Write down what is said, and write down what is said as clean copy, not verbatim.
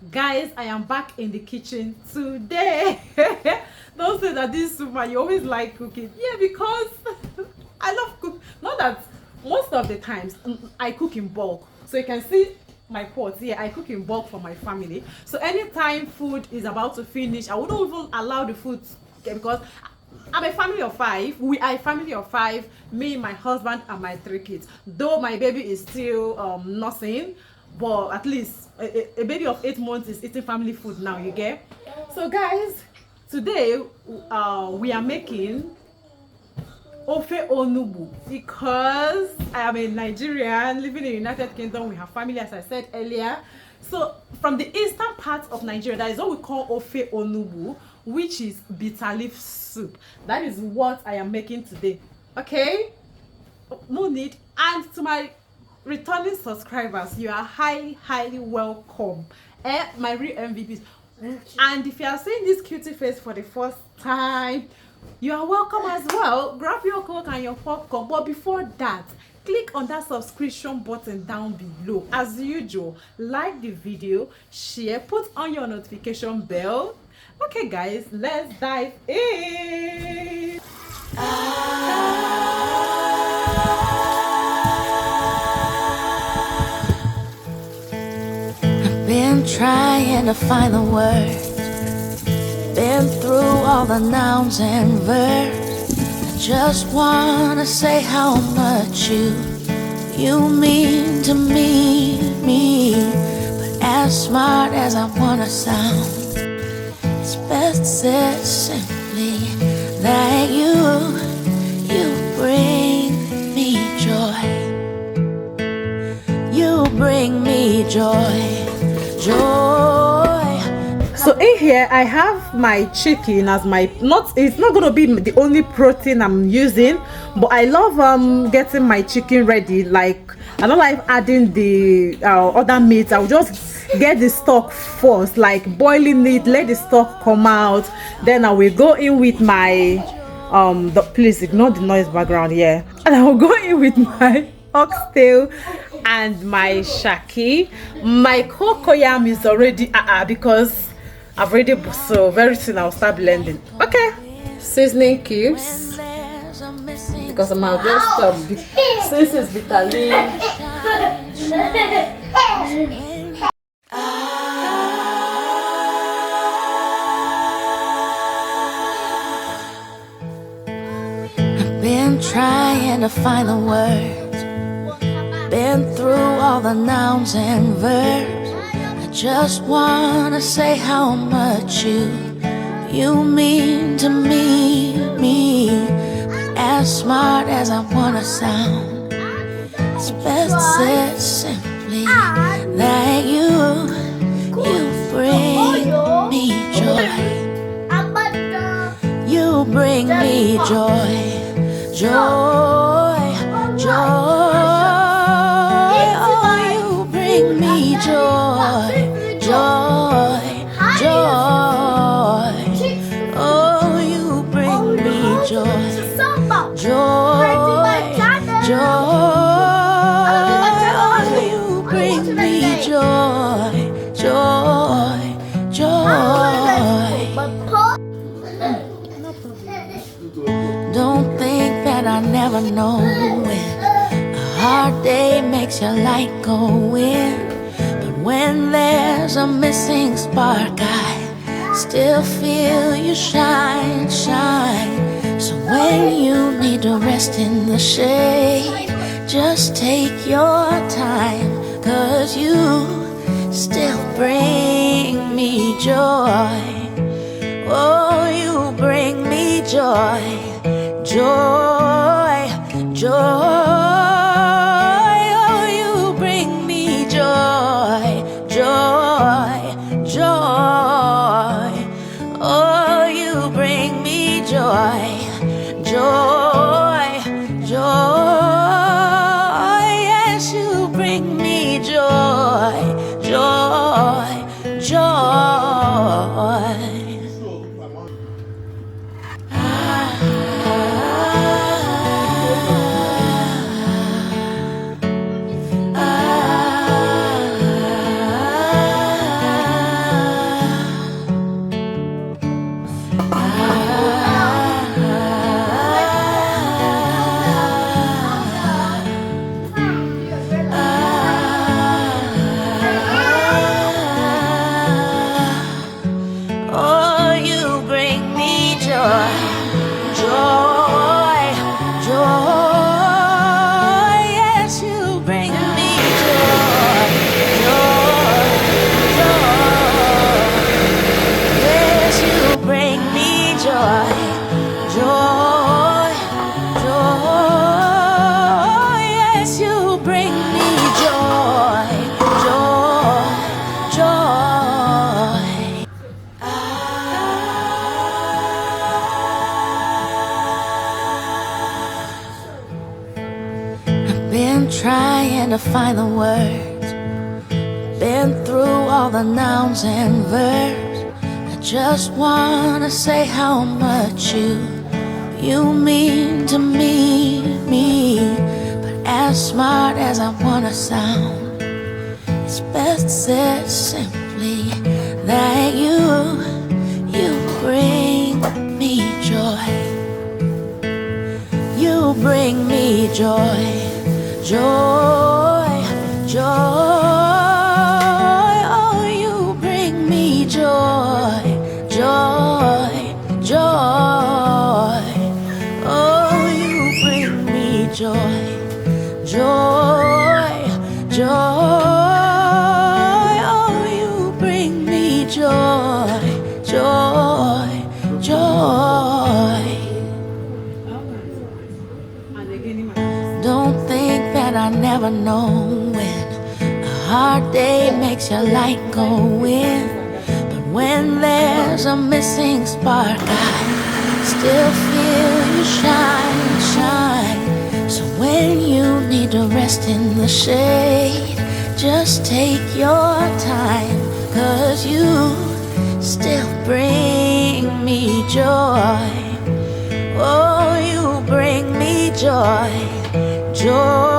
Guys, I am back in the kitchen today. Don't say that this woman, you always like cooking. Yeah, because I love cook. Not that most of the times I cook in bulk. So you can see my pot here. I cook in bulk for my family. So anytime food is about to finish, I wouldn't even allow the food because I'm a family of 5. We are a family of 5. Me, my husband, and my 3 kids. Though my baby is still nursing, but at least a baby of 8 months is eating family food now. You get? So guys, today we are making Ofe Onugbo because I am a Nigerian living in the United Kingdom. We have family, as I said earlier. So from the eastern part of Nigeria, that is what we call Ofe Onugbo, which is bitter leaf soup. That is what I am making today. Okay, no need. And to my returning subscribers, you are highly welcome. My real MVPs. And if you are seeing this cutie face for the first time, you are welcome as well. Grab your coke and your popcorn, but before that, click on that subscription button down below. As usual, like the video, share, put on your notification bell. Okay guys, let's dive in. I've been trying to find the words, been through all the nouns and verbs. I just wanna say how much you mean to me. But as smart as I wanna sound, it's best said simply that you bring me joy. You bring me joy. So in here I have my chicken as my it's not gonna be the only protein I'm using, but I love getting my chicken ready. Like I don't like adding the other meat. I'll just get the stock first, like boiling it, let the stock come out, then I will go in with my please ignore the noise background here, and I will go in with my oxtail and my shaki. My cocoyam is already because I've already, so very soon I'll start blending. Okay, seasoning cubes because I'm just since it's bitter leaf. I've been trying to find the words, been through all the nouns and verbs. I just wanna say how much you mean to me. But as smart as I wanna sound, it's best said simply that you bring me joy. You bring me joy. Oh, you bring me joy. Oh, you bring me joy. Oh, you bring me Don't think that I never know when a hard day makes your light go in. But when there's a missing spark, I still feel you shine. So when you need to rest in the shade, just take your time, 'cause you still bring me joy. Oh, you bring me joy. Oh, you bring me joy. Oh, you bring me joy. Yes, you bring me joy. trying to find the words. Been through all the nouns and verbs. I just wanna say how much you mean to me. But as smart as I wanna sound, it's best said simply that you bring me joy. You bring me joy, joy, joy. Oh, you bring me joy, joy, joy. Oh, you bring me joy, joy, joy. Oh, you bring me joy, joy, joy. Don't think that I never know when a hard day makes your light go in. But when there's a missing spark, I still feel you shine, shine. So when you need to rest in the shade, just take your time, 'cause you still bring me joy. Oh, you bring me joy, joy.